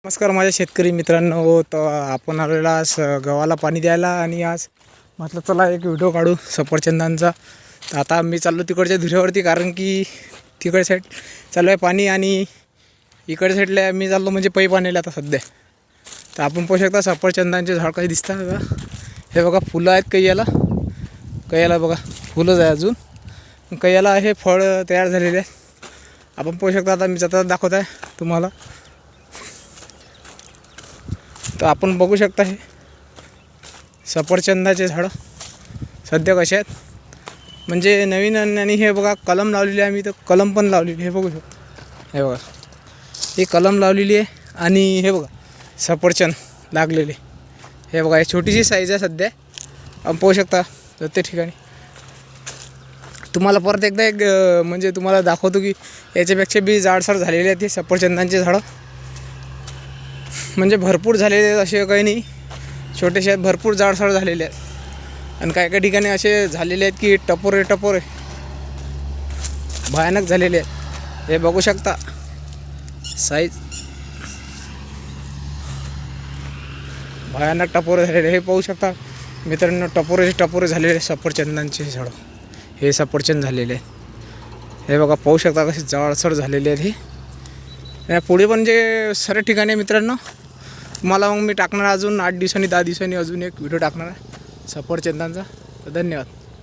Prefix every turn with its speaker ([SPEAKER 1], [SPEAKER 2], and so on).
[SPEAKER 1] नमस्कार माझ्या शेतकरी मित्रांनो. तर आपण आलेलो आज गव्हाला पाणी द्यायला आणि आज म्हटलं चला एक व्हिडिओ काढू सफरचंदांचा. तर आता मी चाललो तिकडच्या धुऱ्यावरती, कारण की तिकडे साईड चालू आहे पाणी आणि इकडे साईडला मी चाललो म्हणजे पै पाणीला आता सध्या. तर आपण पाहू शकता सफरचंदांचे झाड काही दिसतात का. हे बघा फुलं आहेत कैयाला बघा फुलंच आहे अजून. कैयाला हे फळ तयार झालेले आहे. आपण पाहू शकता. आता मी जाता दाखवत आहे तुम्हाला. तर आपण बघू शकता हे सफरचंदाचे झाडं सध्या कसे आहेत, म्हणजे नवीन. आणि हे बघा कलम लावलेली आहे मी, तर कलम पण लावलेली. हे बघू शकतो. हे बघा ही कलम लावलेली आहे आणि हे बघा सफरचंद लागलेले. हे बघा हे छोटीशी साईज आहे सध्या. आपण पाहू शकता प्रत्येक ठिकाणी. तुम्हाला परत एकदा एक म्हणजे तुम्हाला दाखवतो की याच्यापेक्षा बी जाडसर झालेले आहेत हे सफरचंदांचे झाडं. म्हणजे भरपूर झालेले आहेत, असे काही नाही, छोटेसे आहेत, भरपूर जाडसर झालेले आहेत. आणि काही ठिकाणी असे झालेले आहेत की टपोरे भयानक झालेले आहेत. हे बघू शकता साईज भयानक टपोरे झालेले. हे पाहू शकता मित्रांनो, टपोरे झालेले सफरचंदांचे झाडं. हे सफरचंद झालेले आहेत. हे बघा पाहू शकता कसे जाडसर झालेले आहेत. हे पुढे पण जे सर्व ठिकाणी मित्रांनो तुम्हाला मग मी टाकणार अजून 8 दिवसांनी 10 दिवसांनी अजून एक व्हिडिओ टाकणार आहे सफरचंदांचा. तर धन्यवाद.